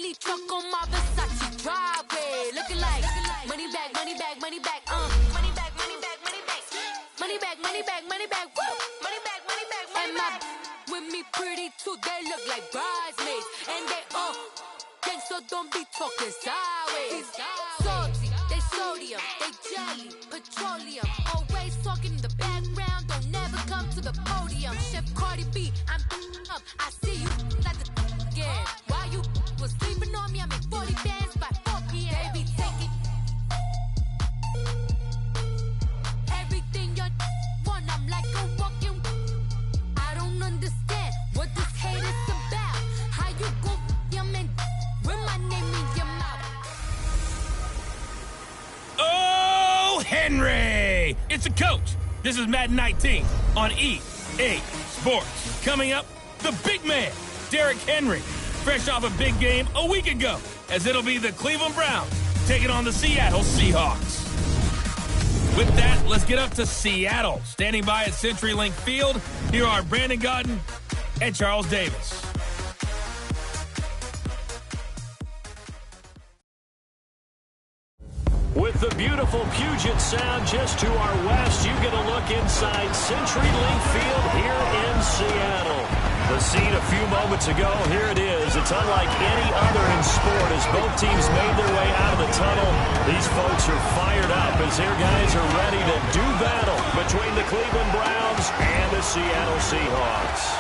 Bentley truck on my Versace driveway. Looking like money back, money back, money back, money back, money back, money back, money back, money back, money back, woo, money back, money back, money back. With me pretty too, they look like bridesmaids, and they gang, so don't be talking sideways. Salty, they sodium, they jelly, petroleum. Always talking in the background, don't never come to the podium. Chef Cardi B, I'm up. I see you like the again. While you was sleeping on me, I make 40 bands by 4 p.m. Baby, take it. Everything you want, I'm like a walking. I don't understand what this hate is about. How you go your man with my name in your mouth. Oh, Henry! It's a coach. This is Madden 19 on EA Sports. Coming up, the big man, Derrick Henry, fresh off a big game a week ago, as it'll be the Cleveland Browns taking on the Seattle Seahawks. With that, let's get up to Seattle. Standing by at CenturyLink Field, here are Brandon Gaudin and Charles Davis. With the beautiful Puget Sound just to our west, you get a look inside CenturyLink Field here in Seattle. The scene a few moments ago, here it is. It's unlike any other in sport as both teams made their way out of the tunnel. These folks are fired up as their guys are ready to do battle between the Cleveland Browns and the Seattle Seahawks.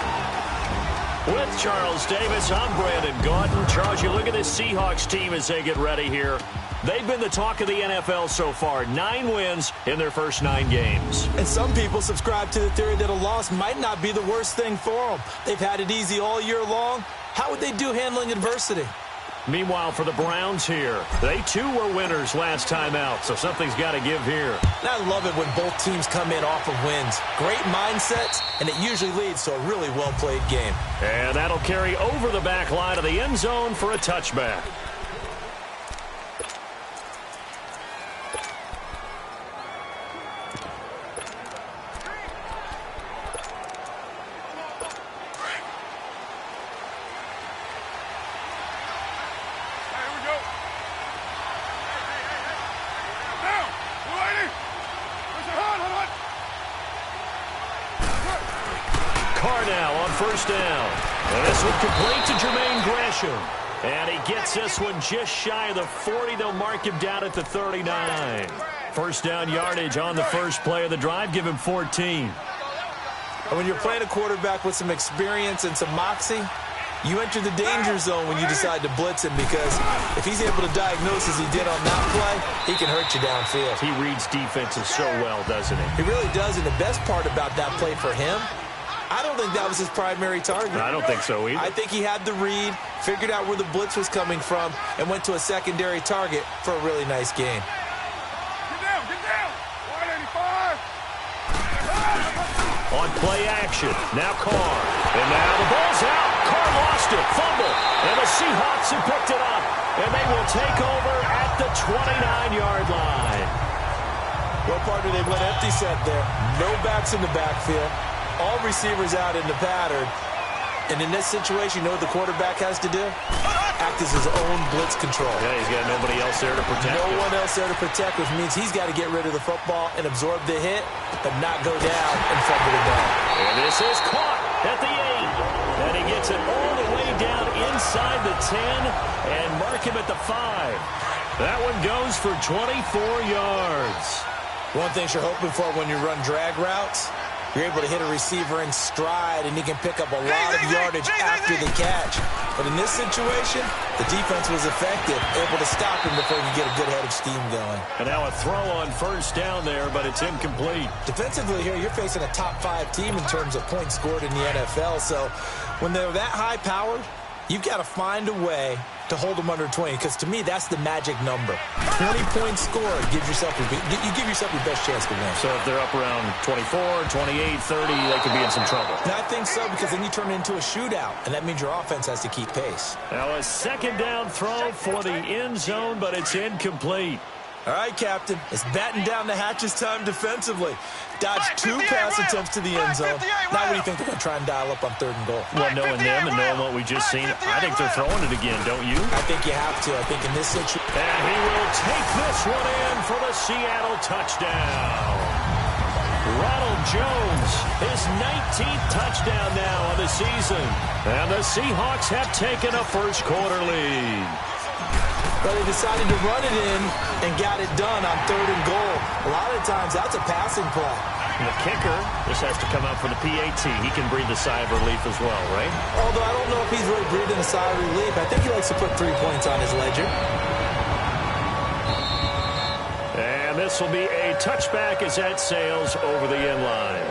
With Charles Davis, I'm Brandon Gaudin. Charles, you look at this Seahawks team as they get ready here. They've been the talk of the NFL so far. 9 wins in their first 9 games. And some people subscribe to the theory that a loss might not be the worst thing for them. They've had it easy all year long. How would they do handling adversity? Meanwhile, for the Browns here, they too were winners last time out, so something's got to give here. And I love it when both teams come in off of wins. Great mindsets, and it usually leads to a really well-played game. And that'll carry over the back line of the end zone for a touchback. First down. And this one complete to Jermaine Gresham. And he gets this one just shy of the 40. They'll mark him down at the 39. First down yardage on the first play of the drive. Give him 14. And when you're playing a quarterback with some experience and some moxie, you enter the danger zone when you decide to blitz him, because if he's able to diagnose as he did on that play, he can hurt you downfield. He reads defenses so well, doesn't he? He really does, and the best part about that play for him, I don't think that was his primary target. I don't think so either. I think he had the read, figured out where the blitz was coming from, and went to a secondary target for a really nice game. Get down! 185! On play action, now Carr. And now the ball's out. Carr lost it, fumble. And the Seahawks have picked it up. And they will take over at the 29-yard line. Well, partner, they went empty set there. No backs in the backfield. All receivers out in the pattern. And in this situation, you know what the quarterback has to do? Act as his own blitz control. Yeah, he's got nobody else there to protect him. No one else there to protect, which means he's got to get rid of the football and absorb the hit, but not go down and fumble the ball. And this is caught at the 8. And he gets it all the way down inside the 10 and mark him at the 5. That one goes for 24 yards. One thing you're hoping for when you run drag routes, you're able to hit a receiver in stride, and he can pick up a lot of yardage after the catch. But in this situation, the defense was effective, able to stop him before he could get a good head of steam going. And now a throw on first down there, but it's incomplete. Defensively here, you're facing a top-5 team in terms of points scored in the NFL. So when they're that high-powered, you've got to find a way to hold them under 20, because to me, that's the magic number. 20 points scored, you give yourself your best chance to win. So if they're up around 24, 28, 30, they could be in some trouble. And I think so, because then you turn it into a shootout, and that means your offense has to keep pace. Now a second down throw for the end zone, but it's incomplete. All right, Captain. It's batten down the hatches time defensively. Dodged 2 pass attempts to the end zone. Now what do you think they're going to try and dial up on 3rd and goal? Well, knowing them and knowing what we just seen, I think they're throwing it again, don't you? I think you have to. I think in this situation. And he will take this one in for the Seattle touchdown. Ronald Jones, his 19th touchdown now of the season. And the Seahawks have taken a first-quarter lead. But they decided to run it in and got it done on 3rd and goal. A lot of times, that's a passing play. The kicker, this has to come out for the PAT. He can breathe a sigh of relief as well, right? Although I don't know if he's really breathing a sigh of relief. I think he likes to put 3 points on his ledger. And this will be a touchback as that sails over the end line.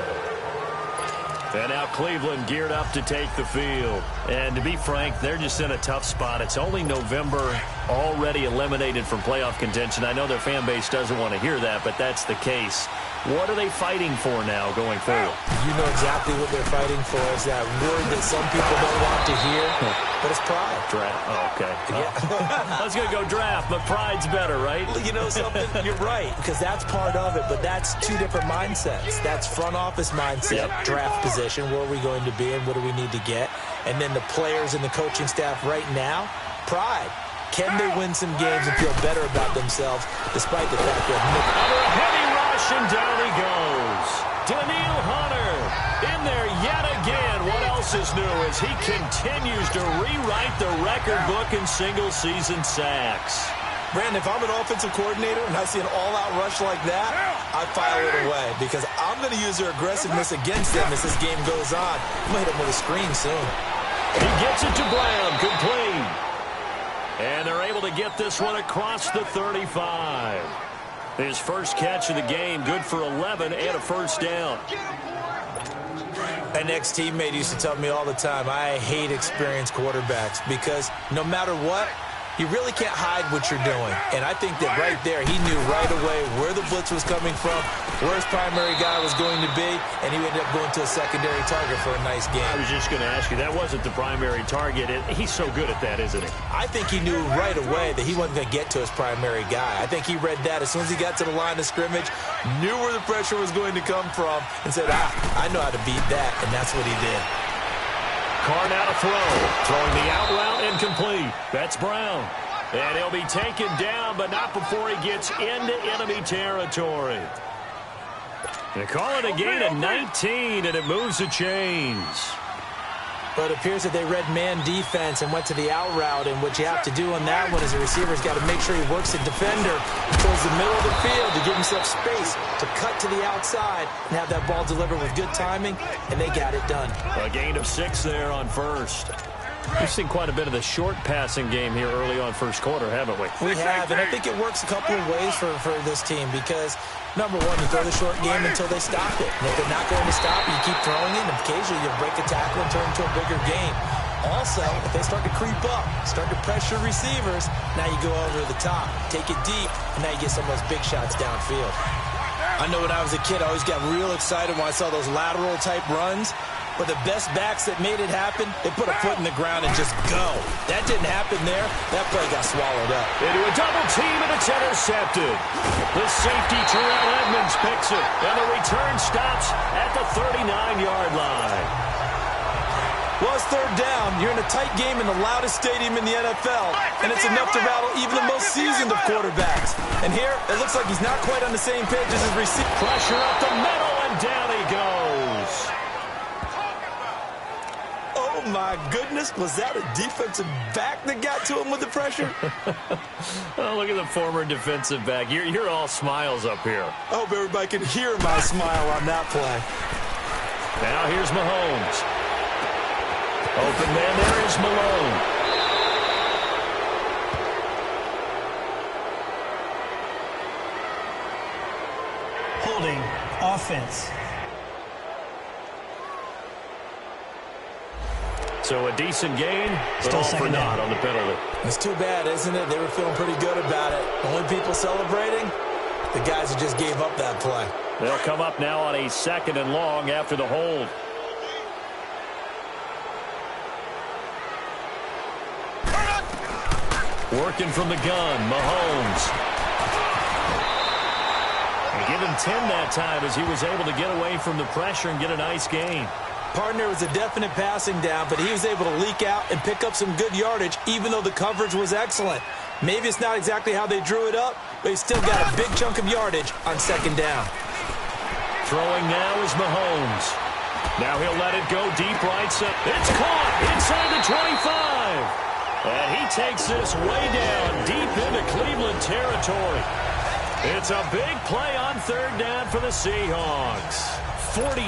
And now Cleveland geared up to take the field. And to be frank, they're just in a tough spot. It's only November, already eliminated from playoff contention. I know their fan base doesn't want to hear that, but that's the case. What are they fighting for now going forward? You know exactly what they're fighting for. Is that word that some people don't want to hear, but it's pride. Draft. Oh, okay. Yeah. I was going to go draft, but pride's better, right? You know something? You're right, because that's part of it, but that's 2 different mindsets. That's front office mindset, draft position, where are we going to be and what do we need to get? And then the players and the coaching staff right now, pride. Can they win some games and feel better about themselves, despite the fact that under a heavy rush, and down he goes. Daniil Hunter in there yet again. What else is new as he continues to rewrite the record book in single-season sacks. Brandon, if I'm an offensive coordinator and I see an all-out rush like that, I file it away because I'm going to use their aggressiveness against them as this game goes on. I'm going to hit them with a screen soon. He gets it to Brown, complete. And they're able to get this one across the 35. His first catch of the game, good for 11 and a first down. An ex-teammate used to tell me all the time, I hate experienced quarterbacks because no matter what, you really can't hide what you're doing. And I think that right there, he knew right away where the blitz was coming from, where his primary guy was going to be, and he ended up going to a secondary target for a nice game. I was just going to ask you, that wasn't the primary target. He's so good at that, isn't he? I think he knew right away that he wasn't going to get to his primary guy. I think he read that as soon as he got to the line of scrimmage, knew where the pressure was going to come from, and said, I know how to beat that, and that's what he did. Carr now to throw. Throwing the out route incomplete. That's Brown. And he'll be taken down, but not before he gets into enemy territory. They call it a gain of 19, and it moves the chains. But it appears that they read man defense and went to the out route, and what you have to do on that one is the receiver's got to make sure he works the defender towards the middle of the field to give himself space to cut to the outside and have that ball delivered with good timing, and they got it done. A gain of 6 there on first. We've seen quite a bit of the short passing game here early on first quarter, haven't we? We have, and I think it works a couple of ways for this team because, number one, you throw the short game until they stop it. And if they're not going to stop it, you keep throwing it, and occasionally you break a tackle and turn it into a bigger game. Also, if they start to creep up, start to pressure receivers, now you go over the top, take it deep, and now you get some of those big shots downfield. I know when I was a kid, I always got real excited when I saw those lateral-type runs. But the best backs that made it happen, they put a foot in the ground and just go. That didn't happen there. That play got swallowed up. Into a double team, and it's intercepted. The safety, Terrell Edmonds, picks it. And the return stops at the 39-yard line. Well, it's 3rd down. You're in a tight game in the loudest stadium in the NFL, and it's enough to rattle even the most seasoned of quarterbacks. And here, it looks like he's not quite on the same page as his receiver. Pressure up the middle, and down he goes. Oh, my goodness. Was that a defensive back that got to him with the pressure? Oh, look at the former defensive back. You're all smiles up here. I hope everybody can hear my smile on that play. Now here's Mahomes. Open man, there is Malone. Holding offense. So a decent gain, but Still all for naught on the penalty. It's too bad, isn't it? They were feeling pretty good about it. The only people celebrating, the guys who just gave up that play. They'll come up now on a 2nd and long after the hold. Working from the gun, Mahomes. give him 10 that time as he was able to get away from the pressure and get a nice gain. Partner was a definite passing down, but he was able to leak out and pick up some good yardage, even though the coverage was excellent. Maybe it's not exactly how they drew it up, but he still got a big chunk of yardage on second down. Throwing now is Mahomes. Now he'll let it go deep right side. It's caught inside the 25. And he takes this way down deep into Cleveland territory. It's a big play on third down for the Seahawks. 48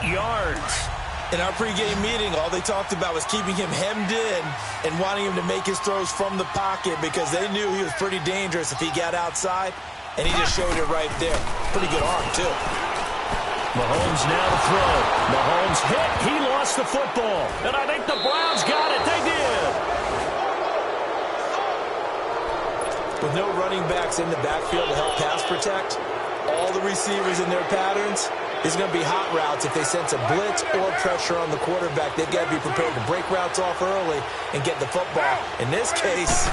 yards. In our pregame meeting, all they talked about was keeping him hemmed in and wanting him to make his throws from the pocket because they knew he was pretty dangerous if he got outside, and he just showed it right there. Pretty good arm, too. Mahomes now to throw. Mahomes hit. He lost the football. And I think the Browns got it. They did. With no running backs in the backfield to help pass protect, all the receivers in their patterns, there's going to be hot routes if they sense a blitz or pressure on the quarterback. They've got to be prepared to break routes off early and get the football. In this case,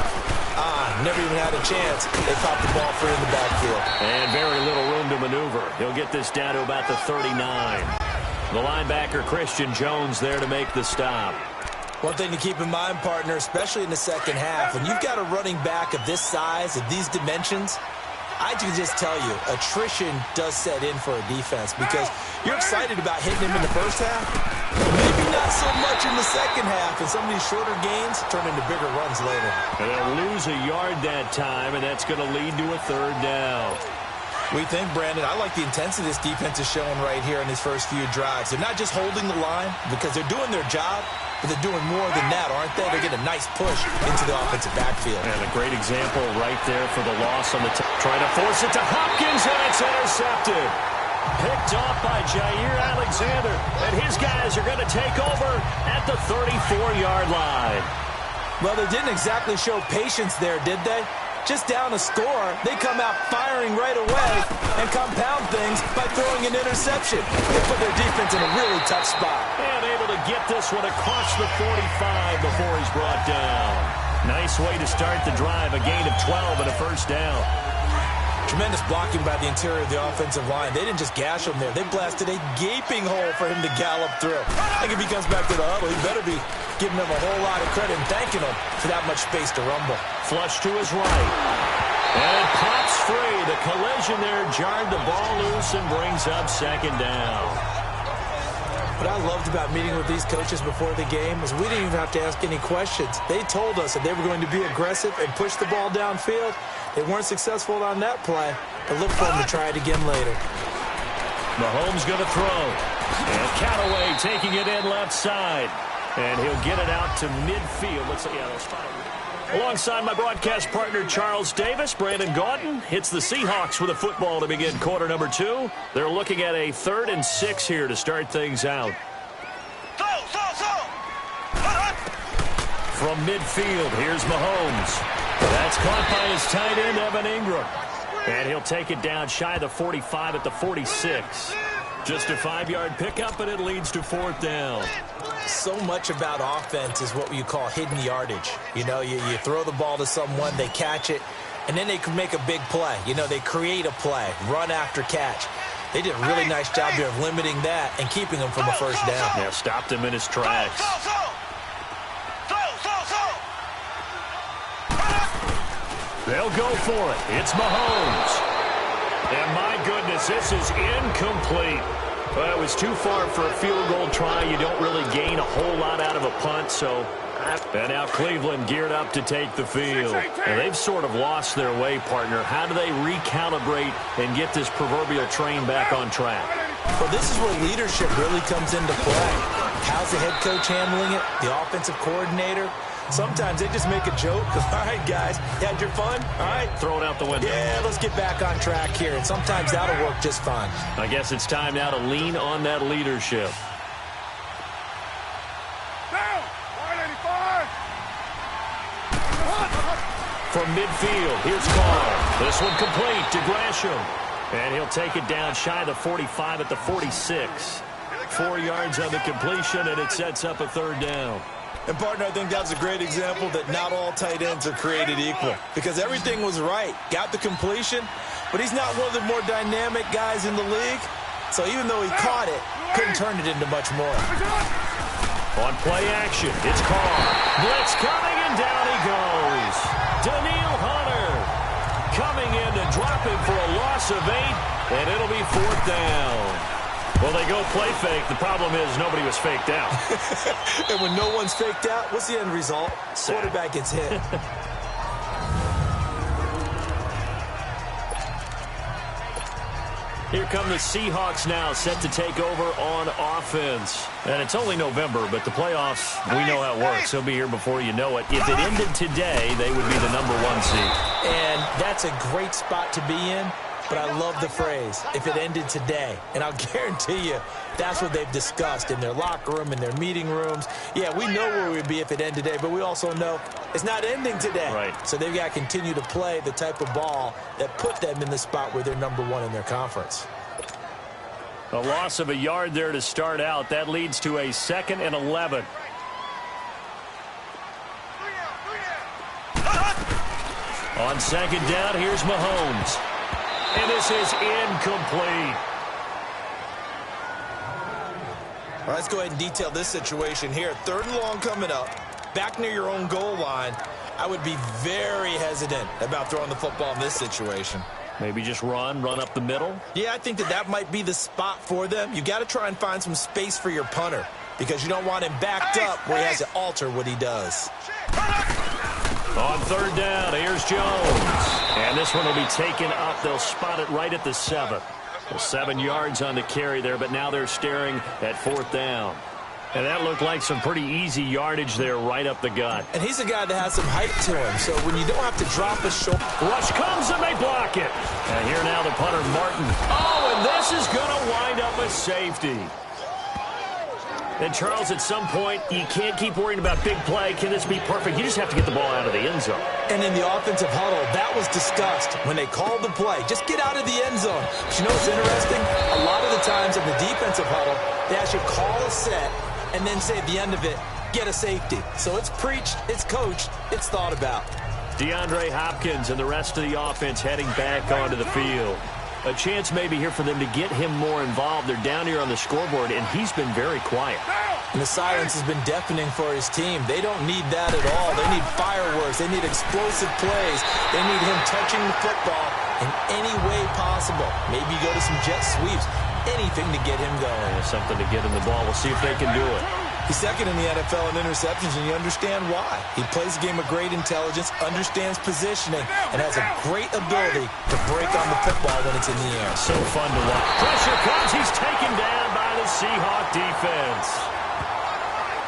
never even had a chance. They popped the ball free in the backfield. And very little room to maneuver. He'll get this down to about the 39. The linebacker, Christian Jones, there to make the stop. One thing to keep in mind, partner, especially in the second half, when you've got a running back of this size, of these dimensions, I can just tell you, attrition does set in for a defense because you're excited about hitting him in the first half, but maybe not so much in the second half, and some of these shorter gains turn into bigger runs later. And they'll lose a yard that time, and that's going to lead to a third down. We think, Brandon, I like the intensity this defense is showing right here in these first few drives. They're not just holding the line because they're doing their job, but they're doing more than that, aren't they? They're getting a nice push into the offensive backfield. And a great example right there for the loss on the trying to force it to Hopkins, and it's intercepted. Picked off by Jair Alexander, and his guys are going to take over at the 34-yard line. Well, they didn't exactly show patience there, did they? Just down a score, they come out firing right away and compound things by throwing an interception. They put their defense in a really tough spot. And able to get this one across the 45 before he's brought down. Nice way to start the drive, a gain of 12 and a first down. Tremendous blocking by the interior of the offensive line. They didn't just gash him there. They blasted a gaping hole for him to gallop through. I think if he comes back to the huddle, he better be giving them a whole lot of credit and thanking them for that much space to rumble. Flush to his right. And it pops free. The collision there jarred the ball loose and brings up second down. What I loved about meeting with these coaches before the game is we didn't even have to ask any questions. They told us that they were going to be aggressive and push the ball downfield. They weren't successful on that play, but look for them to try it again later. Mahomes going to throw. And Callaway taking it in left side. And he'll get it out to midfield. Let's see. Yeah, that's fine. Alongside my broadcast partner, Charles Davis, Brandon Gaudin hits the Seahawks with a football to begin quarter number 2. They're looking at a 3rd and 6 here to start things out. From midfield, here's Mahomes. That's caught by his tight end, Evan Ingram. And he'll take it down shy of the 45 at the 46. Just a 5-yard pickup, and it leads to 4th down. So much about offense is what you call hidden yardage. You know, you throw the ball to someone, they catch it, and then they can make a big play. You know, they create a play, run after catch. They did a really nice job here of limiting that and keeping him from a first down. Yeah, stopped him in his tracks. They'll go for it. It's Mahomes. And my goodness, this is incomplete. Well, it was too far for a field goal try. You don't really gain a whole lot out of a punt, so... And now Cleveland geared up to take the field. And they've sort of lost their way, partner. How do they recalibrate and get this proverbial train back on track? Well, this is where leadership really comes into play. How's the head coach handling it? The offensive coordinator? Sometimes they just make a joke. All right, guys, you had your fun? All right. Throw it out the window. Yeah, let's get back on track here. And sometimes that'll work just fine. I guess it's time now to lean on that leadership. Down! 185! From midfield, here's Carr. This one complete to Gresham. And he'll take it down shy of the 45 at the 46. 4 yards on the completion, and it sets up a 3rd down. And, partner, I think that's a great example that not all tight ends are created equal because everything was right. Got the completion, but he's not one of the more dynamic guys in the league. So even though he caught it, couldn't turn it into much more. On play action, it's Carr. Blitz coming, and down he goes. Daniil Hunter coming in to drop him for a loss of 8, and it'll be 4th down. Well, they go play fake. The problem is nobody was faked out. And when no one's faked out, what's the end result? Quarterback gets hit. Here come the Seahawks now, set to take over on offense. And it's only November, but the playoffs, we know how it works. They'll be here before you know it. If it ended today, they would be the #1 seed. And that's a great spot to be in. But I love the phrase, if it ended today. And I'll guarantee you, that's what they've discussed in their locker room, in their meeting rooms. Yeah, we know where we'd be if it ended today, but we also know it's not ending today. Right. So they've got to continue to play the type of ball that put them in the spot where they're #1 in their conference. A loss of a yard there to start out. That leads to a 2nd and 11. On 2nd down, here's Mahomes. And this is incomplete. All right, let's go ahead and detail this situation here. 3rd and long coming up. Back near your own goal line. I would be very hesitant about throwing the football in this situation. Maybe just run up the middle. Yeah, I think that might be the spot for them. You got to try and find some space for your punter because you don't want him backed up where he has to alter what he does. On 3rd down, here's Jones. And this one will be taken up. They'll spot it right at the 7. Well, 7 yards on the carry there, but now they're staring at 4th down. And that looked like some pretty easy yardage there right up the gut. And he's a guy that has some height to him, so when you don't have to drop his shoulder. Rush comes and they block it. And here now the punter, Martin. Oh, and this is going to wind up a safety. And, Charles, at some point, you can't keep worrying about big play. Can this be perfect? You just have to get the ball out of the end zone. And in the offensive huddle, that was discussed when they called the play. Just get out of the end zone. But you know what's interesting? A lot of the times in the defensive huddle, they actually call a set and then say at the end of it, get a safety. So it's preached, it's coached, it's thought about. DeAndre Hopkins and the rest of the offense heading back onto the field. A chance maybe here for them to get him more involved. They're down here on the scoreboard, and he's been very quiet. And the silence has been deafening for his team. They don't need that at all. They need fireworks. They need explosive plays. They need him touching the football in any way possible. Maybe go to some jet sweeps. Anything to get him going. Something to get him the ball. We'll see if they can do it. He's 2nd in the NFL in interceptions, and you understand why. He plays a game of great intelligence, understands positioning, and has a great ability to break on the football when it's in the air. So fun to watch. Pressure comes. He's taken down by the Seahawk defense.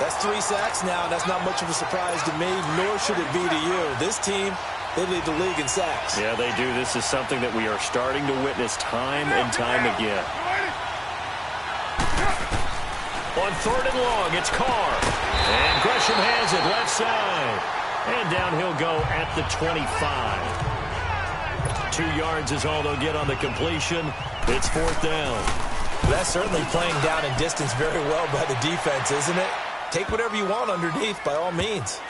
That's 3 sacks now. That's not much of a surprise to me, nor should it be to you. This team, they lead the league in sacks. Yeah, they do. This is something that we are starting to witness time and time again. On 3rd and long, it's Carr. And Gresham has it left side. And down he'll go at the 25. 2 yards is all they'll get on the completion. It's 4th down. That's certainly playing down in distance very well by the defense, isn't it? Take whatever you want underneath, by all means.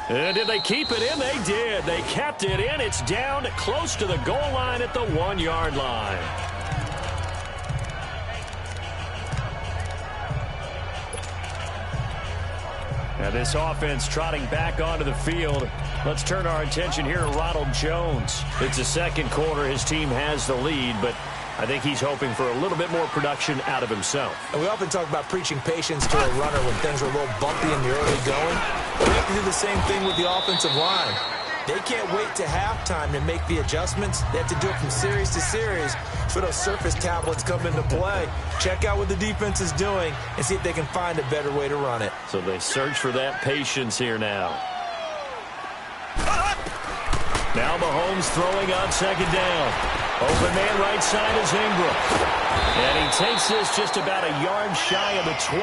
And did they keep it in? They did. They kept it in. It's down close to the goal line at the 1-yard line. Now this offense trotting back onto the field. Let's turn our attention here to Ronald Jones. It's the 2nd quarter. His team has the lead, but I think he's hoping for a little bit more production out of himself. And we often talk about preaching patience to a runner when things are a little bumpy in the early going. We have to do the same thing with the offensive line. They can't wait to halftime to make the adjustments. They have to do it from series to series. So those surface tablets come into play. Check out what the defense is doing and see if they can find a better way to run it. So they search for that patience here now. Now Mahomes throwing on 2nd down. Open man right side is Ingram. And he takes this just about a yard shy of the 20.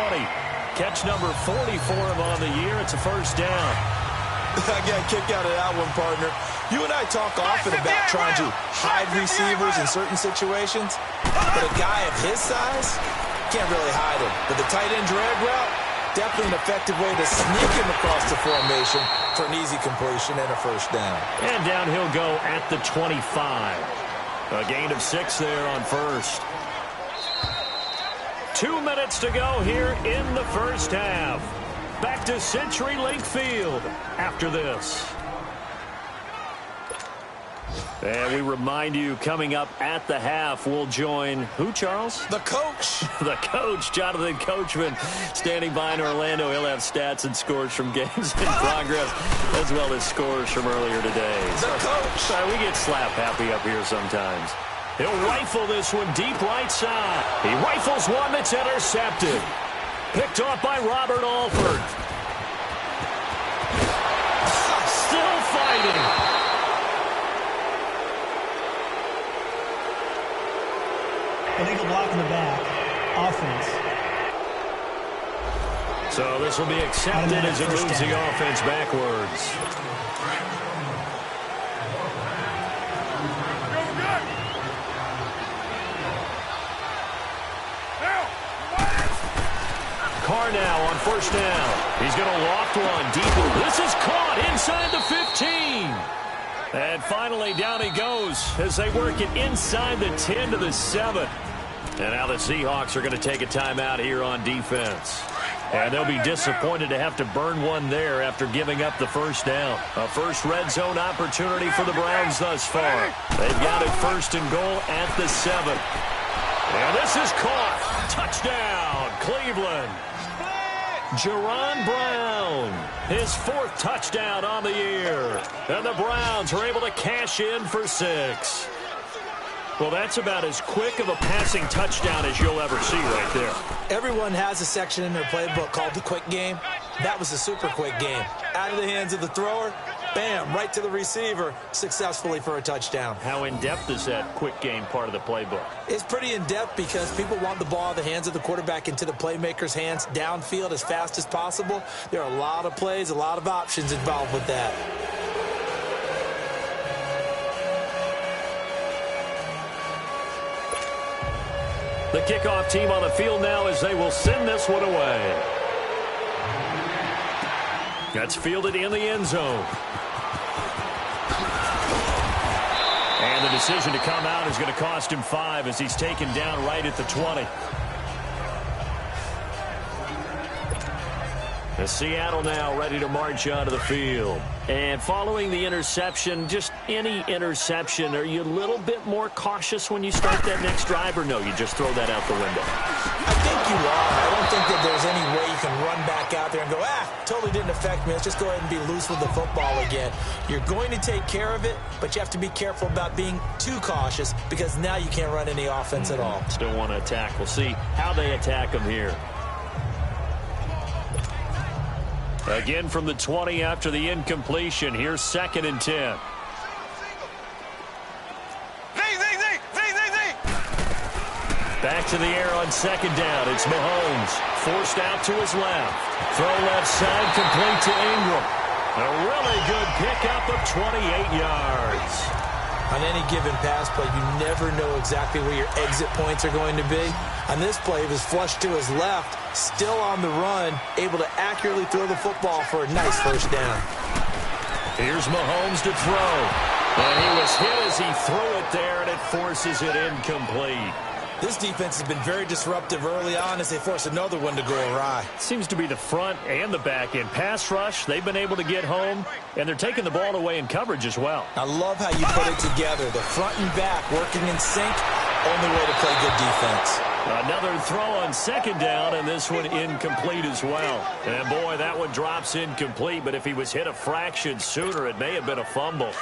Catch number 40 for him on the year. It's a 1st down. I got a kick out of that one, partner. You and I talk often about trying to hide receivers in certain situations, but a guy of his size can't really hide him. But the tight end drag route, Definitely an effective way to sneak him across the formation for an easy completion and a first down. And down he'll go at the 25. A gain of 6 there on first. 2 minutes to go here in the first half. Back to CenturyLink Field after this. And we remind you, coming up at the half, we'll join who, Charles? The coach. The coach, Jonathan Coachman, standing by in Orlando. He'll have stats and scores from games in progress, as well as scores from earlier today. The coach. We get slap happy up here sometimes. He'll rifle this one deep right side. He rifles one that's intercepted. Picked off by Robert Alford. Still fighting. Illegal block in the back. Offense. So this will be accepted as it moves the offense backwards. Carr now on first down. He's going to loft one deep. This is caught inside the 15. And finally, down he goes as they work it inside the 10 to the 7. And now the Seahawks are going to take a timeout here on defense. And they'll be disappointed to have to burn one there after giving up the first down. A first red zone opportunity for the Browns thus far. They've got it first and goal at the 7. And this is caught. Touchdown, Cleveland. Jerron Brown, his 4th touchdown on the year. And the Browns are able to cash in for 6. Well, that's about as quick of a passing touchdown as you'll ever see right there. Everyone has a section in their playbook called the quick game. That was a super quick game. Out of the hands of the thrower, bam, right to the receiver, successfully for a touchdown. How in-depth is that quick game part of the playbook? It's pretty in-depth because people want the ball out of the hands of the quarterback into the playmaker's hands downfield as fast as possible. There are a lot of plays, a lot of options involved with that. The kickoff team on the field now as they will send this one away. That's fielded in the end zone. And the decision to come out is going to cost him 5 as he's taken down right at the 20. The Seattle now ready to march onto the field. And following the interception, just any interception, are you a little bit more cautious when you start that next drive, or no, you just throw that out the window? I think you are. I don't think that there's any way you can run back out there and go, totally didn't affect me. Let's just go ahead and be loose with the football again. You're going to take care of it, but you have to be careful about being too cautious because now you can't run any offense at all. Still want to attack. We'll see how they attack them here. Again from the 20 after the incompletion. Here's 2nd and 10. Back to the air on 2nd down. It's Mahomes. Forced out to his left. Throw left side, complete to Ingram. A really good pickup of 28 yards. On any given pass play, you never know exactly where your exit points are going to be. On this play, it was flushed to his left, still on the run, able to accurately throw the football for a nice first down. Here's Mahomes to throw. And he was hit as he threw it there, and it forces it incomplete. This defense has been very disruptive early on as they force another one to go awry. Seems to be the front and the back end. Pass rush, they've been able to get home, and they're taking the ball away in coverage as well. I love how you put it together. The front and back working in sync, only way to play good defense. Another throw on 2nd down, and this one incomplete as well. And boy, that one drops incomplete, but if he was hit a fraction sooner, it may have been a fumble.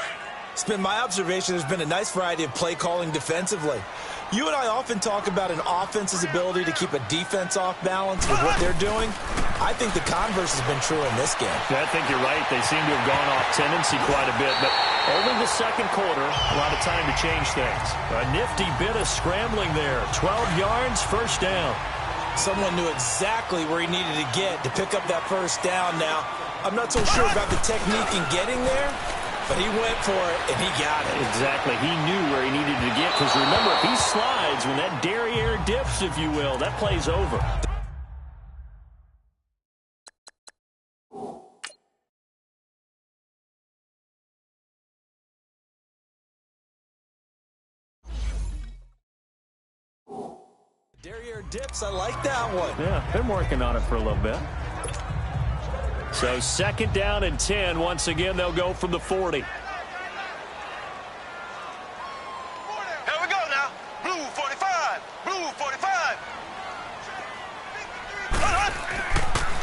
It's been my observation there's been a nice variety of play calling defensively. You and I often talk about an offense's ability to keep a defense off balance with what they're doing. I think the converse has been true in this game. I think you're right. They seem to have gone off tendency quite a bit, but only the 2nd quarter, a lot of time to change things. A nifty bit of scrambling there. 12 yards, first down. Someone knew exactly where he needed to get to pick up that first down now. I'm not so sure about the technique in getting there, but he went for it, and he got it. Exactly. He knew where he needed to get, because remember, if he slides, when that derriere dips, if you will, that play's over. Derriere dips, I like that one. Yeah, been working on it for a little bit. So 2nd down and 10. Once again, they'll go from the 40. Here we go now. Blue 45. Blue 45.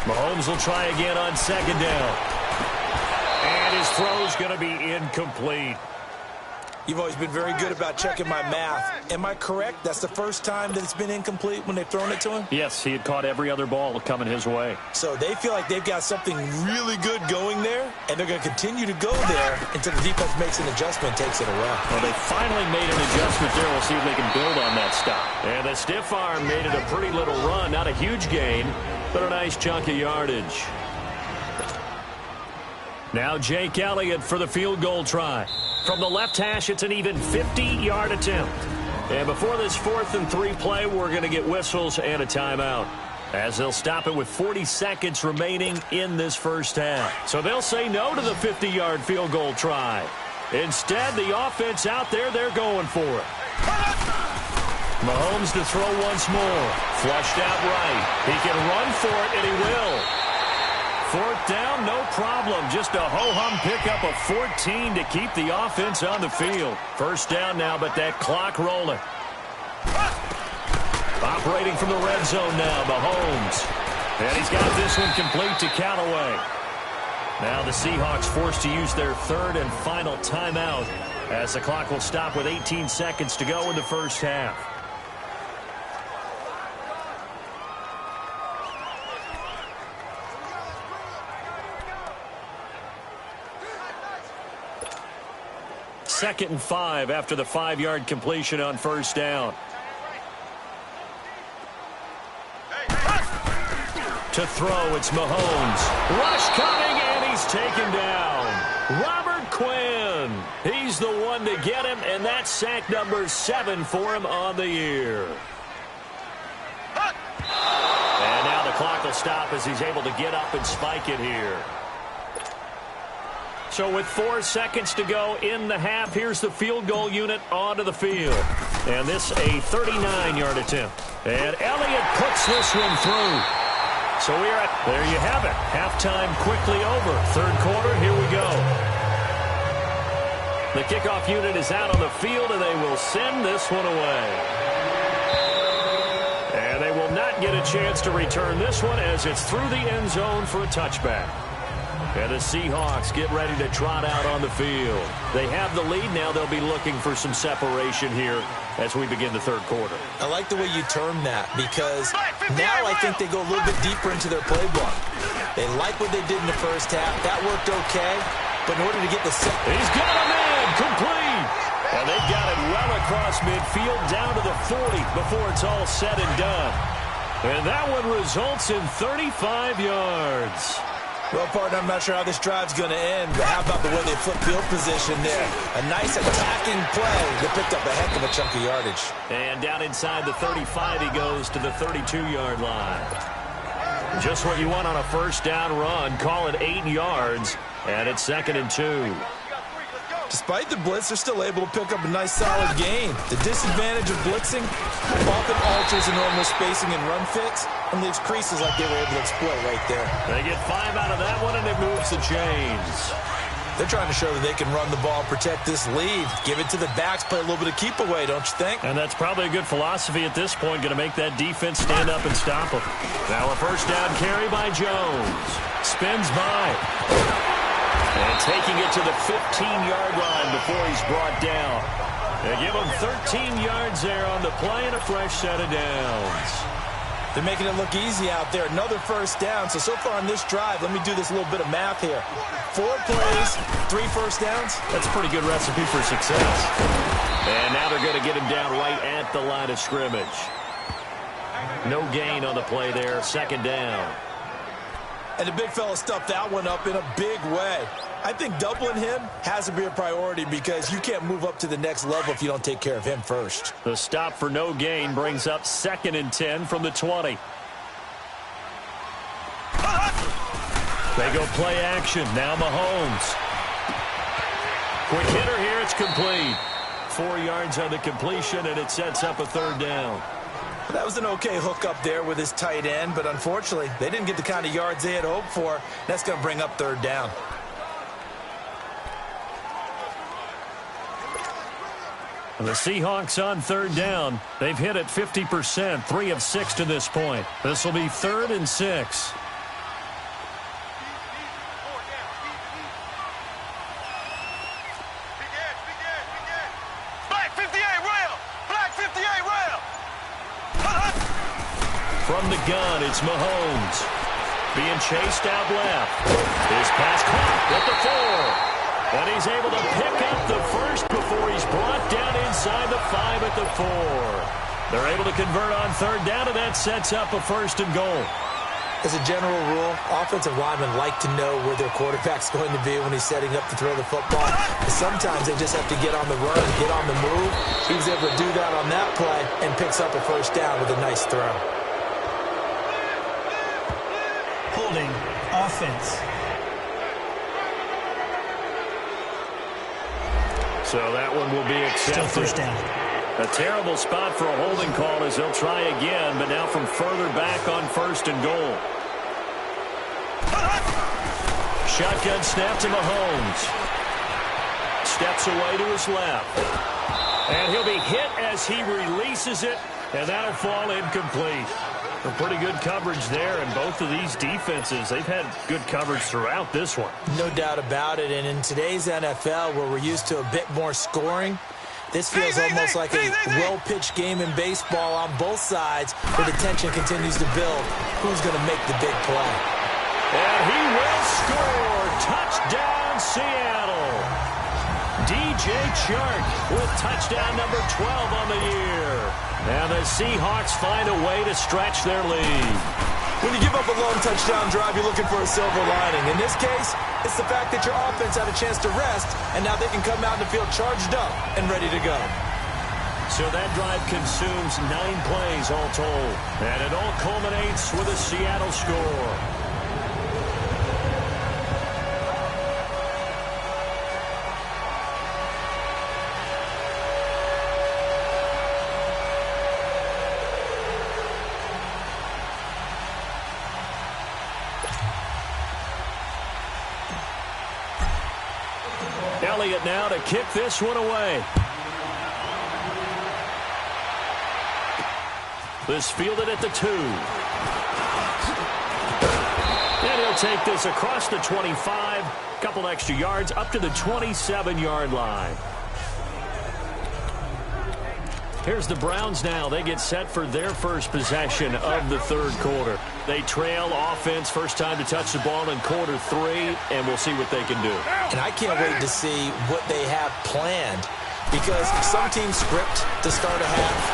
Mahomes will try again on 2nd down. And his throw's going to be incomplete. You've always been very good about checking my math. Am I correct? That's the first time that it's been incomplete when they've thrown it to him? Yes, he had caught every other ball coming his way. So they feel like they've got something really good going there, and they're going to continue to go there until the defense makes an adjustment and takes it away. Well, they finally made an adjustment there. We'll see if they can build on that stop. And the stiff arm made it a pretty little run. Not a huge gain, but a nice chunk of yardage. Now Jake Elliott for the field goal try. From the left hash, it's an even 50-yard attempt. And before this 4th and 3 play, we're going to get whistles and a timeout, as they'll stop it with 40 seconds remaining in this first half. So they'll say no to the 50-yard field goal try. Instead, the offense out there, they're going for it. Mahomes to throw once more. Flushed out right. He can run for it, and he will. 4th down, no problem. Just a ho-hum pickup of 14 to keep the offense on the field. 1st down now, but that clock rolling. Operating from the red zone now, Mahomes. And he's got this one complete to Callaway. Now the Seahawks forced to use their 3rd and final timeout, as the clock will stop with 18 seconds to go in the first half. Second and 5 after the 5-yard completion on 1st down. To throw, it's Mahomes. Rush coming, and he's taken down. Robert Quinn. He's the one to get him, and that's sack number 7 for him on the year. And now the clock will stop as he's able to get up and spike it here. So with 4 seconds to go in the half, here's the field goal unit onto the field. And this a 39-yard attempt. And Elliott puts this one through. So there you have it. Halftime quickly over. 3rd quarter, here we go. The kickoff unit is out on the field, and they will send this one away. And they will not get a chance to return this one, as it's through the end zone for a touchback. And the Seahawks get ready to trot out on the field. They have the lead. Now they'll be looking for some separation here as we begin the 3rd quarter. I like the way you term that, because now I think they go a little bit deeper into their playbook. They like what they did in the first half. That worked okay, but in order to get the set... He's got a man complete. And they've got it well across midfield down to the 40 before it's all said and done. And that one results in 35 yards. Well, partner, I'm not sure how this drive's going to end, but how about the way they flip field position there? A nice attacking play that picked up a heck of a chunk of yardage. And down inside the 35, he goes to the 32-yard line. Just what you want on a 1st down run. Call it 8 yards, and it's 2nd and 2. Despite the blitz, they're still able to pick up a nice solid gain. The disadvantage of blitzing often alters the normal spacing and run fits and leaves creases like they were able to exploit right there. They get 5 out of that one, and it moves the chains. They're trying to show that they can run the ball, protect this lead, give it to the backs, play a little bit of keep away, don't you think? And that's probably a good philosophy at this point, going to make that defense stand up and stop them. Now a 1st down carry by Jones. Spins by. And taking it to the 15-yard line before he's brought down. They give him 13 yards there on the play and a fresh set of downs. They're making it look easy out there. Another 1st down. So far on this drive, let me do this little bit of math here. 4 plays, 3 1st downs. That's a pretty good recipe for success. And now they're going to get him down right at the line of scrimmage. No gain on the play there. 2nd down. And the big fella stuffed that one up in a big way. I think doubling him has to be a priority, because you can't move up to the next level if you don't take care of him first. The stop for no gain brings up 2nd and 10 from the 20. They go play action. Now Mahomes. Quick hitter here. It's complete. 4 yards on the completion, and it sets up a 3rd down. That was an okay hook up there with his tight end, but unfortunately, they didn't get the kind of yards they had hoped for. That's going to bring up third down. The Seahawks on third down. They've hit it 50%, 3 of 6 to this point. This will be 3rd and 6. Black 58 rail! Black 58 rail! From the gun, it's Mahomes. Being chased out left. His pass caught at the 4. And he's able to pick up the first before he's brought down inside the 5 at the 4. They're able to convert on third down, and that sets up a 1st and goal. As a general rule, offensive linemen like to know where their quarterback's going to be when he's setting up to throw the football. But sometimes they just have to get on the run and get on the move. He was able to do that on that play and picks up a 1st down with a nice throw. Holding offense. So that one will be accepted. Still 1st down. A terrible spot for a holding call as he'll try again, but now from further back on 1st and goal. Shotgun snap to Mahomes. Steps away to his left. And he'll be hit as he releases it, and that'll fall incomplete. A pretty good coverage there, and both of these defenses, they've had good coverage throughout this one. No doubt about it, and in today's NFL, where we're used to a bit more scoring, this feels almost like a well-pitched game in baseball on both sides, where the tension continues to build. Who's going to make the big play? And he will score. Touchdown, Seattle. DJ Chark with touchdown number 12 on the year. And the Seahawks find a way to stretch their lead. When you give up a long touchdown drive, you're looking for a silver lining. In this case, it's the fact that your offense had a chance to rest, and now they can come out and feel charged up and ready to go. So that drive consumes 9 plays all told. And it all culminates with a Seattle score. Elliott now to kick this one away. This fielded at the 2. And he'll take this across the 25. Couple extra yards up to the 27-yard line. Here's the Browns now. They get set for their first possession of the third quarter. They trail offense, first time to touch the ball in quarter 3, and we'll see what they can do. And I can't wait to see what they have planned, because some teams script to start a half.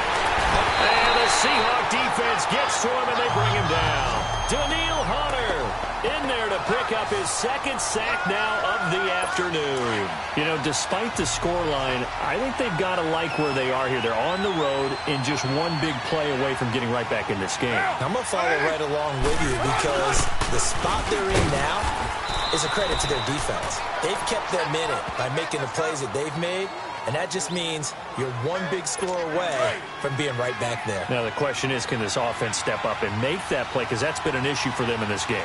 And the Seahawk defense gets to him, and they bring him down. Daniil Hunter in there to pick up his 2nd sack now of the afternoon. You know, despite the scoreline, I think they've got to like where they are here. They're on the road and just one big play away from getting right back in this game. I'm going to follow right along with you, because the spot they're in now is a credit to their defense. They've kept them in it by making the plays that they've made, and that just means you're one big score away from being right back there. Now the question is, can this offense step up and make that play? Because that's been an issue for them in this game.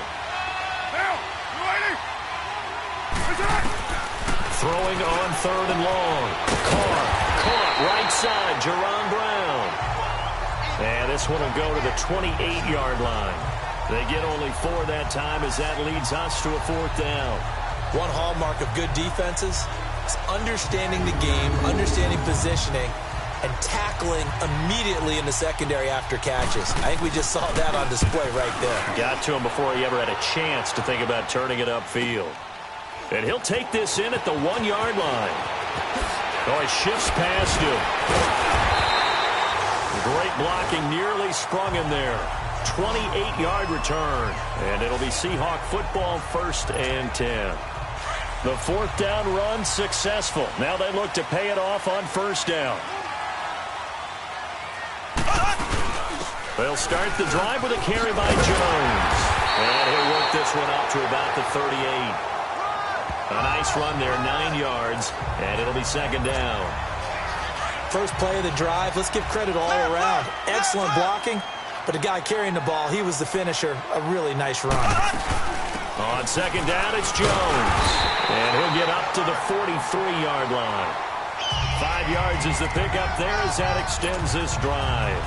Throwing on 3rd and long. Carr caught right side, Jerron Brown. And this one will go to the 28-yard line. They get only 4 that time, as that leads us to a 4th down. One hallmark of good defenses is understanding the game, understanding positioning, and tackling immediately in the secondary after catches. I think we just saw that on display right there. Got to him before he ever had a chance to think about turning it upfield. And he'll take this in at the 1-yard line. Oh, he shifts past him. Great blocking, nearly sprung him there. 28-yard return. And it'll be Seahawk football, 1st and 10. The 4th down run successful. Now they look to pay it off on 1st down. They'll start the drive with a carry by Jones. And he'll work this one up to about the 38. A nice run there, 9 yards, and it'll be 2nd down. first play of the drive. Let's give credit all around. Excellent blocking, but the guy carrying the ball, he was the finisher. A really nice run. On second down, it's Jones. And he'll get up to the 43-yard line. 5 yards is the pickup there as that extends this drive.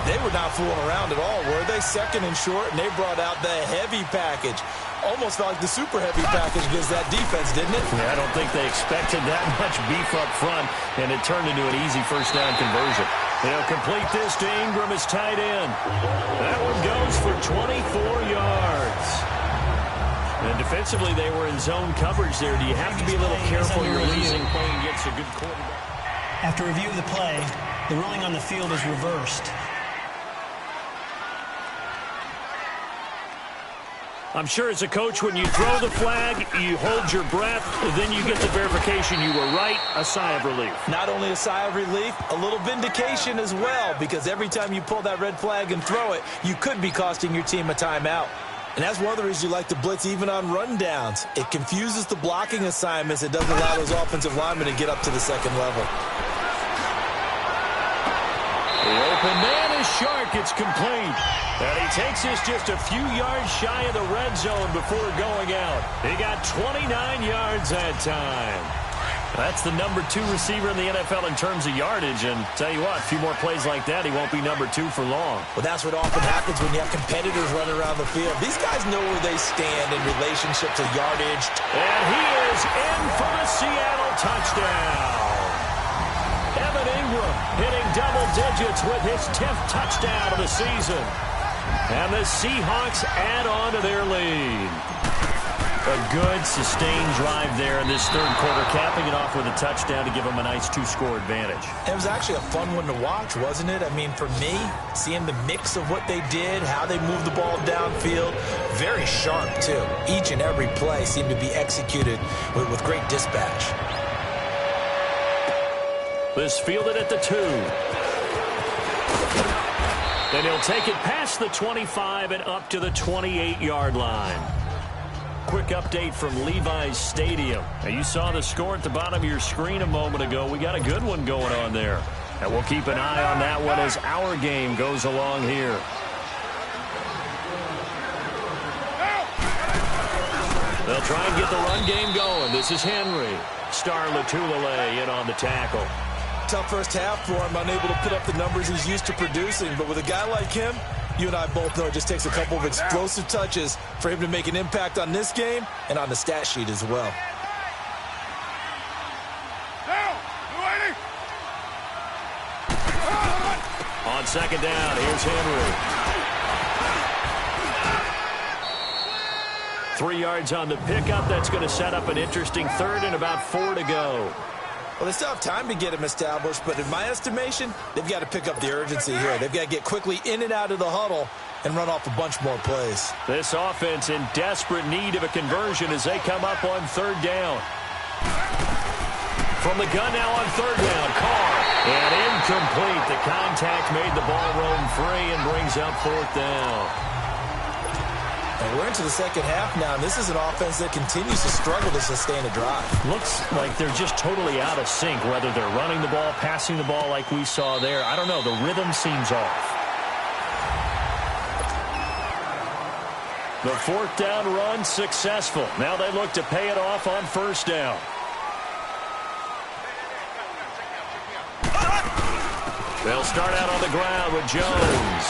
They were not fooling around at all, were they? Second and short, and they brought out the heavy package. Almost felt like the super heavy package against that defense, didn't it? Yeah, I don't think they expected that much beef up front, and it turned into an easy first down conversion. They'll complete this to Ingram as tight end. That one goes for 24 yards. And defensively, they were in zone coverage there. Do you have to be a little careful you're losing playing against a good quarterback? After review of the play, the ruling on the field is reversed. I'm sure as a coach, when you throw the flag, you hold your breath, then you get the verification you were right, a sigh of relief. Not only a sigh of relief, a little vindication as well, because every time you pull that red flag and throw it, you could be costing your team a timeout. And that's one of the reasons you like to blitz even on rundowns. It confuses the blocking assignments. It doesn't allow those offensive linemen to get up to the second level. The open man is Shark. It's complete. And he takes us just a few yards shy of the red zone before going out. He got 29 yards that time. That's the number 2 receiver in the NFL in terms of yardage. And tell you what, a few more plays like that, he won't be number 2 for long. Well, that's what often happens when you have competitors running around the field. These guys know where they stand in relationship to yardage. And he is in for the Seattle touchdown. Evan Ingram hitting double digits with his 10th touchdown of the season. And the Seahawks add on to their lead. A good, sustained drive there in this third quarter, capping it off with a touchdown to give them a nice 2-score advantage. It was actually a fun one to watch, wasn't it? I mean, for me, seeing the mix of what they did, how they moved the ball downfield, very sharp, too. Each and every play seemed to be executed with great dispatch. This fielded at the 2. Then he'll take it past the 25 and up to the 28-yard line. Quick update from Levi's Stadium. Now, you saw the score at the bottom of your screen a moment ago. We got a good one going on there. And we'll keep an eye on that one as our game goes along here. They'll try and get the run game going. This is Henry. Star Latulele in on the tackle. Tough first half for him, unable to put up the numbers he's used to producing. But with a guy like him, you and I both know it just takes a couple of explosive touches for him to make an impact on this game and on the stat sheet as well. On second down, here's Henry. 3 yards on the pickup. That's going to set up an interesting third and about 4 to go. Well, they still have time to get him established, but in my estimation, they've got to pick up the urgency here. They've got to get quickly in and out of the huddle and run off a bunch more plays. This offense in desperate need of a conversion as they come up on third down. From the gun now on third down, Carr. And incomplete. The contact made the ball roam free and brings up fourth down. And we're into the second half now, and this is an offense that continues to struggle to sustain a drive. Looks like they're just totally out of sync, whether they're running the ball, passing the ball like we saw there. I don't know. The rhythm seems off. The fourth down run successful. Now they look to pay it off on first down. They'll start out on the ground with Jones.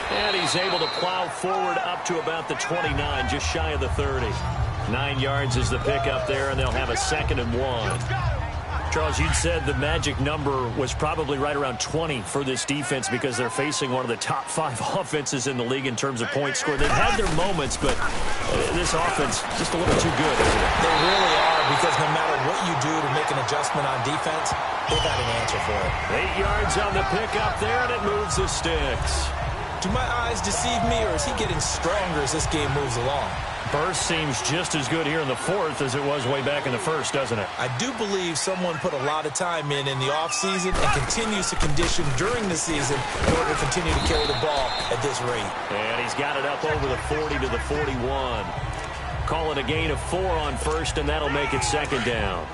And he's able to plow forward up to about the 29, just shy of the 30. 9 yards is the pickup there, and they'll have a 2nd and 1. Charles, you'd said the magic number was probably right around 20 for this defense because they're facing one of the top 5 offenses in the league in terms of points scored. They've had their moments, but this offense just a little too good, isn't it? They really are, because no matter what you do to make an adjustment on defense, they've got an answer for it. 8 yards on the pickup there, and it moves the sticks. Do my eyes deceive me, or is he getting stronger as this game moves along? Burst seems just as good here in the fourth as it was way back in the first, doesn't it? I do believe someone put a lot of time in the offseason and continues to condition during the season in order to continue to carry the ball at this rate. And he's got it up over the 40 to the 41. Call it a gain of 4 on first, and that'll make it 2nd down.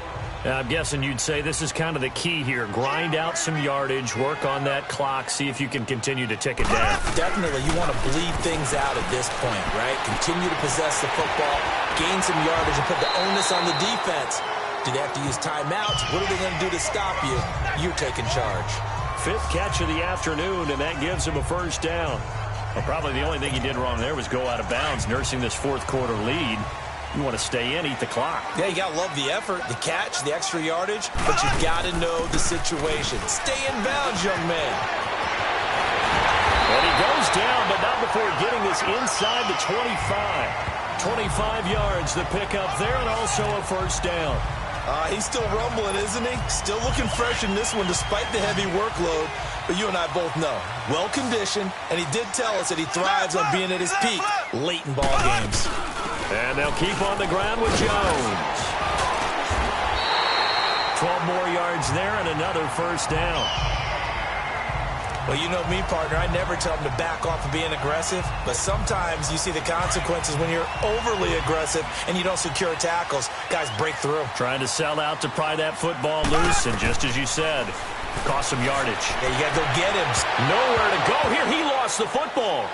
I'm guessing you'd say this is kind of the key here. Grind out some yardage, work on that clock, see if you can continue to tick it down. Definitely, you want to bleed things out at this point, right? Continue to possess the football, gain some yardage, and put the onus on the defense. Do they have to use timeouts? What are they going to do to stop you? You're taking charge. 5th catch of the afternoon, and that gives him a first down. Well, probably the only thing he did wrong there was go out of bounds, nursing this fourth-quarter lead. You want to stay in, eat the clock. Yeah, you got to love the effort, the catch, the extra yardage, but you got to know the situation. Stay in bounds, young man. And he goes down, but not before getting this inside the 25. 25 yards, the pickup there, and also a first down. He's still rumbling, isn't he? Still looking fresh in this one despite the heavy workload. But you and I both know, well-conditioned, and he did tell us that he thrives on being at his peak late in ball games. And they'll keep on the ground with Jones. 12 more yards there and another first down. Well, you know me, partner. I never tell him to back off of being aggressive, but sometimes you see the consequences when you're overly aggressive and you don't secure tackles. Guys break through. Trying to sell out to pry that football loose, and just as you said, cost some yardage. Yeah, you got to go get him. Nowhere to go here. He lost the football.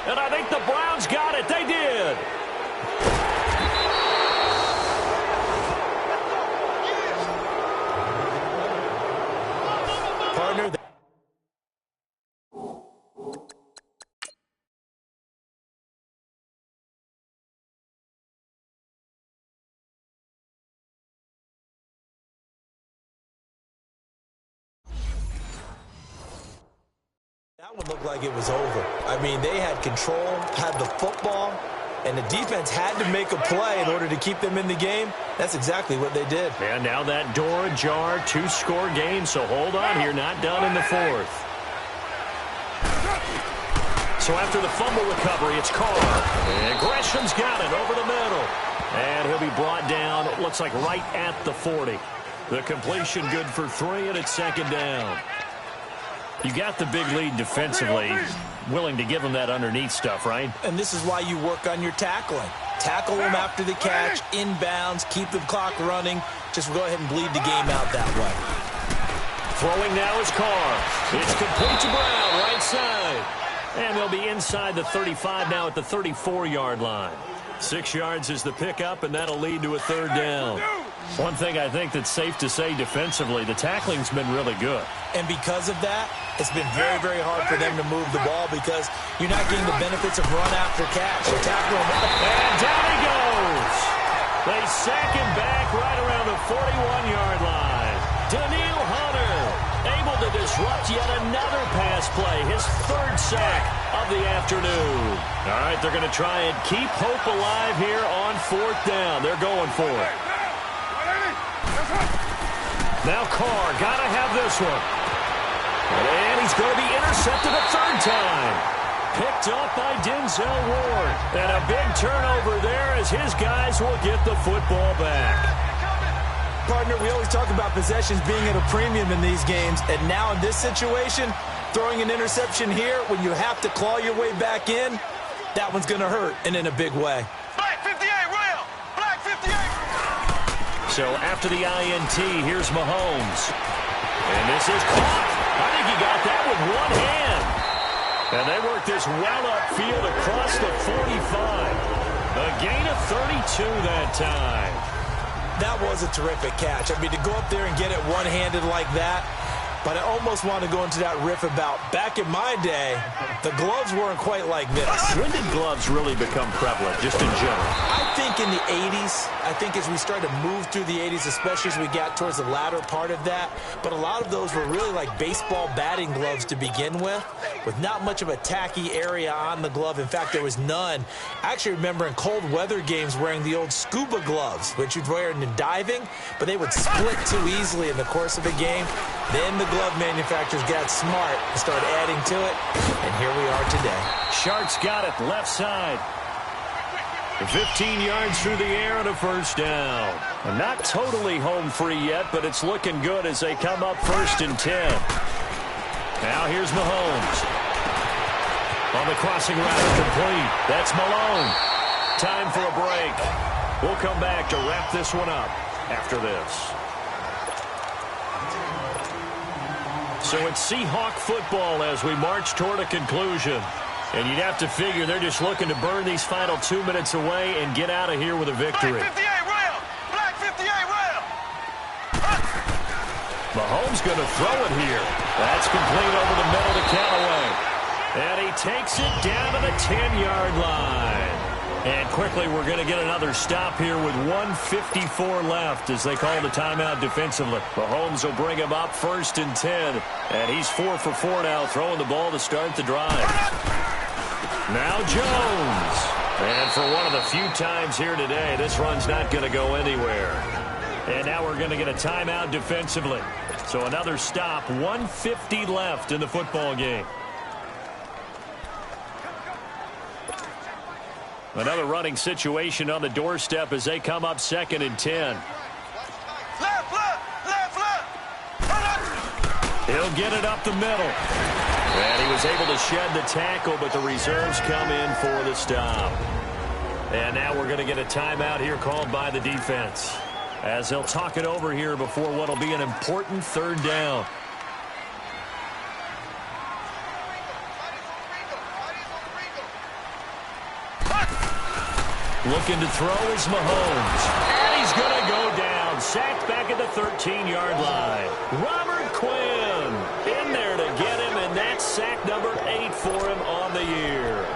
And I think the Browns got it. They did. Partner. That one looked like it was over. I mean, they had control, had the football, and the defense had to make a play in order to keep them in the game. That's exactly what they did. And now that door ajar, 2-score game, so hold on here, not done in the 4th. So after the fumble recovery, it's Carr. And Gresham's got it over the middle. And he'll be brought down, it looks like right at the 40. The completion good for 3, and it's second down. You got the big lead defensively, willing to give them that underneath stuff, right? And this is why you work on your tackling. Tackle them after the catch, inbounds, keep the clock running. Just go ahead and bleed the game out that way. Throwing now is Carr. It's complete to Brown, right side. And they'll be inside the 35 now at the 34-yard line. 6 yards is the pickup, and that'll lead to a third down. One thing I think that's safe to say defensively, the tackling's been really good. And because of that, it's been very, very hard for them to move the ball because you're not getting the benefits of run after catch. They're tackling him. And down he goes. They sack him back right around the 41-yard line. Daniil Hunter able to disrupt yet another pass play. His 3rd sack of the afternoon. All right, they're going to try and keep hope alive here on 4th down. They're going for it. Now Carr, got to have this one. And he's going to be intercepted a 3rd time. Picked up by Denzel Ward. And a big turnover there as his guys will get the football back. Partner, we always talk about possessions being at a premium in these games. And now in this situation, throwing an interception here when you have to claw your way back in, that one's going to hurt, and in a big way. Black 58, Real. Black 58. So after the INT, here's Mahomes. And this is caught. I think he got that with one hand. And they work this well upfield across the 45. A gain of 32 that time. That was a terrific catch. I mean, to go up there and get it one-handed like that, but I almost want to go into that riff about back in my day, the gloves weren't quite like this. When did gloves really become prevalent, just in general? I think in the 80s. I think as we started to move through the 80s, especially as we got towards the latter part of that. But a lot of those were really like baseball batting gloves to begin with not much of a tacky area on the glove. In fact, there was none. I actually remember in cold weather games wearing the old scuba gloves, which you'd wear in diving, but they would split too easily in the course of a game. Then the glove manufacturers got smart and started adding to it, and here we are today. Sharks got it, left side. 15 yards through the air and a first down. Not totally home free yet, but it's looking good as they come up 1st and 10. Now here's Mahomes. On the crossing route, complete. That's Malone. Time for a break. We'll come back to wrap this one up. after this. So it's Seahawk football as we march toward a conclusion. And you'd have to figure they're just looking to burn these final 2 minutes away and get out of here with a victory. Black 58 round! Black 58 round! Mahomes going to throw it here. That's complete over the middle to Callaway. And he takes it down to the 10-yard line. And quickly we're going to get another stop here with 1:54 left as they call the timeout defensively. Mahomes will bring him up 1st and 10. And he's 4 for 4 now, throwing the ball to start the drive. Now Jones. And for one of the few times here today, this run's not going to go anywhere. And now we're going to get a timeout defensively. So another stop, 1:50 left in the football game. Another running situation on the doorstep as they come up 2nd and 10. Left, left, left, left! He'll get it up the middle. And he was able to shed the tackle, but the reserves come in for the stop. And now we're going to get a timeout here called by the defense, as they'll talk it over here before what will be an important 3rd down. Looking to throw is Mahomes. And he's going to go down. Sacked back at the 13-yard line. Robert Quinn in there to get him, and that's sack number 8 for him on the year.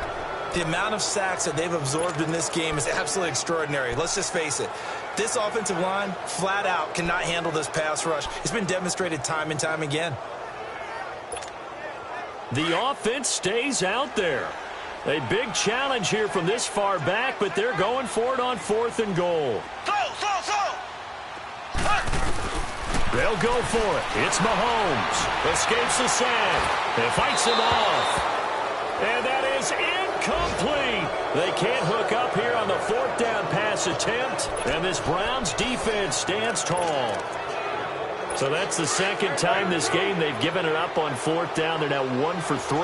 The amount of sacks that they've absorbed in this game is absolutely extraordinary. Let's just face it. This offensive line, flat out, cannot handle this pass rush. It's been demonstrated time and time again. The offense stays out there. A big challenge here from this far back, but they're going for it on 4th and goal. They'll go for it. It's Mahomes. Escapes the sack. And fights him off. And that is incomplete. They can't hook up here on the 4th down pass attempt. And this Browns defense stands tall. So that's the 2nd time this game they've given it up on 4th down. They're now 1 for 3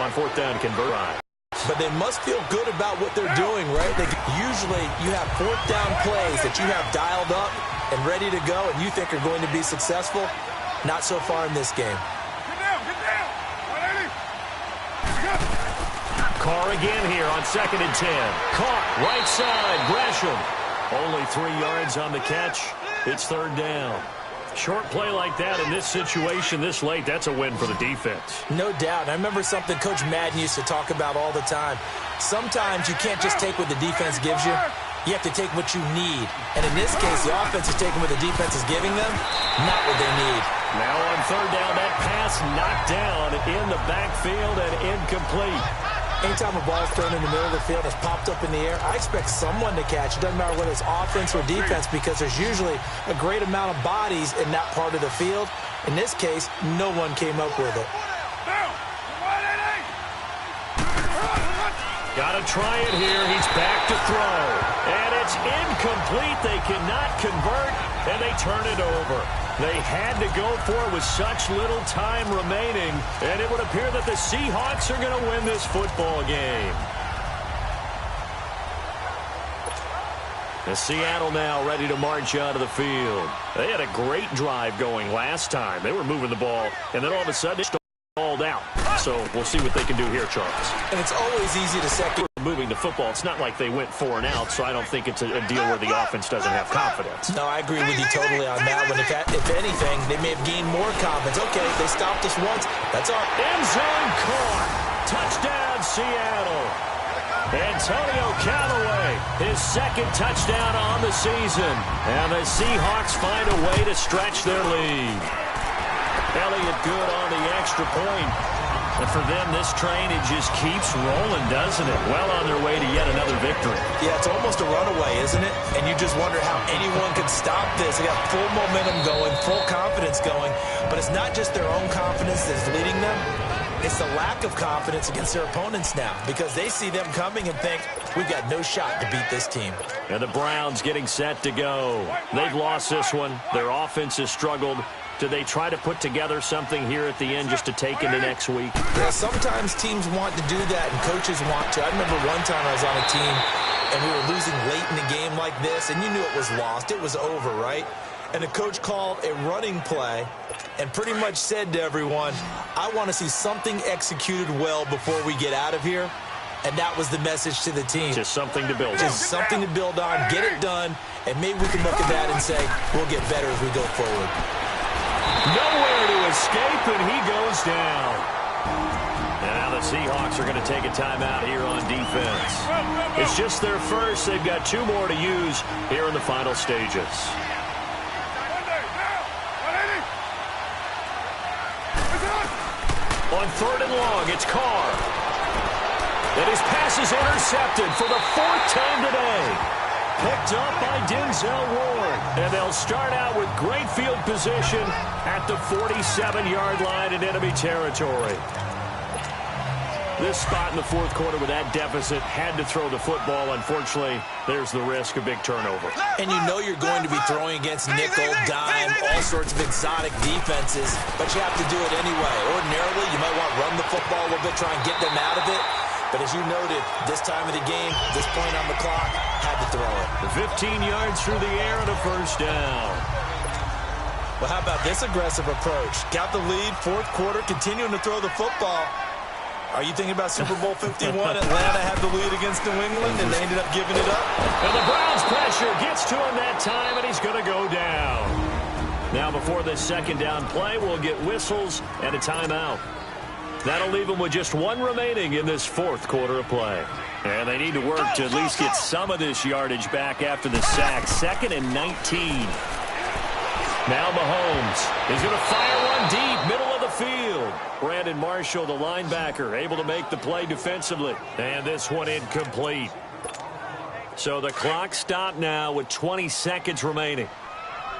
on 4th down convert. But they must feel good about what they're doing, right? Usually you have 4th down plays that you have dialed up and ready to go and you think are going to be successful. Not so far in this game. Get down! Carr again here on 2nd and 10. Caught, right side, Gresham. Only 3 yards on the catch. It's 3rd down. Short play like that in this situation this late, that's a win for the defense. No doubt. I remember something Coach Madden used to talk about all the time. Sometimes you can't just take what the defense gives you. You have to take what you need. And in this case, the offense is taking what the defense is giving them, not what they need. Now on 3rd down, that pass knocked down in the backfield and incomplete. Anytime a ball is thrown in the middle of the field, it's popped up in the air, I expect someone to catch. It doesn't matter whether it's offense or defense because there's usually a great amount of bodies in that part of the field. In this case, no one came up with it. Got to try it here. He's back to throw. And it's incomplete. They cannot convert, and they turn it over. They had to go for it with such little time remaining, and it would appear that the Seahawks are going to win this football game. The Seattle now ready to march out of the field. They had a great drive going last time. They were moving the ball, and then all of a sudden it's stalled out. So we'll see what they can do here, Charles. And it's always easy to second. Moving the football, it's not like they went 4 and out, so I don't think it's a deal where the offense doesn't have confidence. No, I agree with you totally on that one. If anything, they may have gained more confidence. Okay, they stopped us once. That's all. End zone caught. Touchdown, Seattle. Antonio Callaway, his 2nd touchdown on the season. And the Seahawks find a way to stretch their lead. Elliott good on the extra point. And for them, this train, it just keeps rolling, doesn't it? Well on their way to yet another victory. Yeah, it's almost a runaway, isn't it? And you just wonder how anyone could stop this. They got full momentum going, full confidence going. But it's not just their own confidence that's leading them. It's the lack of confidence against their opponents now because they see them coming and think, we've got no shot to beat this team. And the Browns getting set to go. They've lost this one. Their offense has struggled. Do they try to put together something here at the end just to take into next week? Yeah, sometimes teams want to do that and coaches want to. I remember one time I was on a team and we were losing late in the game like this, and you knew it was lost. It was over, right? And the coach called a running play and pretty much said to everyone, I want to see something executed well before we get out of here. And that was the message to the team. Just something to build on. Just something to build on, get it done, and maybe we can look at that and say, we'll get better as we go forward. Nowhere to escape, and he goes down. And now the Seahawks are going to take a timeout here on defense. It's just their first. They've got 2 more to use here in the final stages. On 3rd and long, it's Carr. And his pass is intercepted for the 4th time today. Picked up by Denzel Ward. And they'll start out with great field position at the 47-yard line in enemy territory. This spot in the 4th quarter with that deficit had to throw the football. Unfortunately, there's the risk of big turnover. And you know you're going to be throwing against nickel, dime, all sorts of exotic defenses, but you have to do it anyway. Ordinarily, you might want to run the football a little bit, try and get them out of it. But as you noted, this time of the game, this point on the clock, had to throw it. 15 yards through the air and a 1st down. Well, how about this aggressive approach? Got the lead, 4th quarter, continuing to throw the football. Are you thinking about Super Bowl 51? Atlanta had the lead against New England, and they ended up giving it up. And the Browns' pressure gets to him that time, and he's going to go down. Now, before this 2nd down play, we'll get whistles and a timeout. That'll leave them with just 1 remaining in this 4th quarter of play. And they need to work to at least get some of this yardage back after the sack. 2nd and 19. Now Mahomes is going to fire one deep, middle of the field. Brandon Marshall, the linebacker, able to make the play defensively. And this one incomplete. So the clock stopped now with 20 seconds remaining.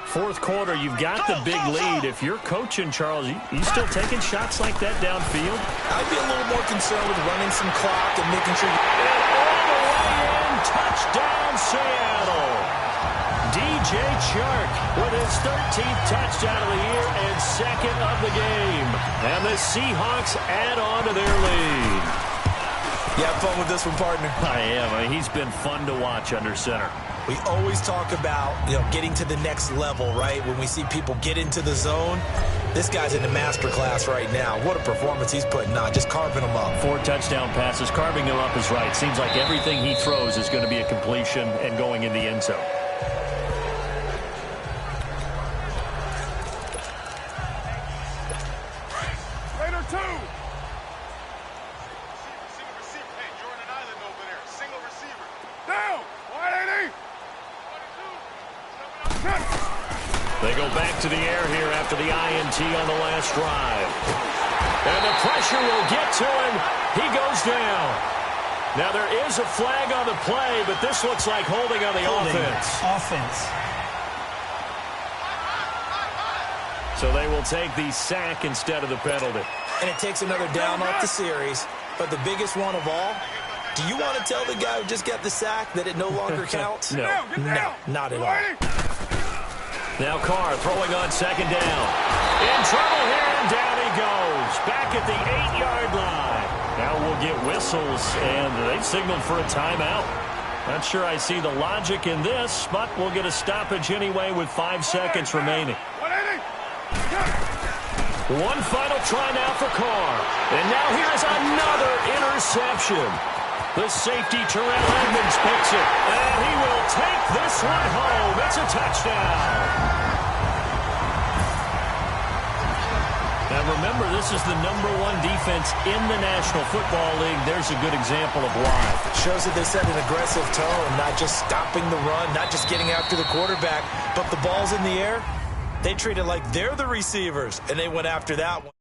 4th quarter, you've got the big lead. If you're coaching, Charles, you still taking shots like that downfield? I'd be a little more concerned with running some clock and making sure. And all the way in, touchdown Seattle. DJ Chark with his 13th touchdown of the year and 2nd of the game. And the Seahawks add on to their lead. You have fun with this one, partner? I am. He's been fun to watch under center. We always talk about, getting to the next level, right? When we see people get into the zone, this guy's in the master class right now. What a performance he's putting on, just carving them up. 4 touchdown passes, carving them up is right. Seems like everything he throws is going to be a completion and going in the end zone. Raider 2. Single receiver. Hey, you're on an island over there. Single receiver. Down. 180. They go back to the air here after the INT on the last drive. And the pressure will get to him. He goes down. Now there is a flag on the play, but this looks like holding on the offense. So they will take the sack instead of the penalty. And it takes another down off the series. But the biggest one of all, do you want to tell the guy who just got the sack that it no longer counts? No, not at all. Now Carr throwing on 2nd down. In trouble here, and down he goes. Back at the 8-yard line. Now we'll get whistles, and they've signaled for a timeout. Not sure I see the logic in this, but we'll get a stoppage anyway with 5 seconds remaining. One final try now for Carr. And now here's another interception. The safety, Terrell Edmonds, picks it. And he will take this one home. It's a touchdown. Now remember, this is the #1 defense in the National Football League. There's a good example of why. Shows that they set an aggressive tone, not just stopping the run, not just getting after the quarterback, but the ball's in the air. They treat it like they're the receivers, and they went after that one.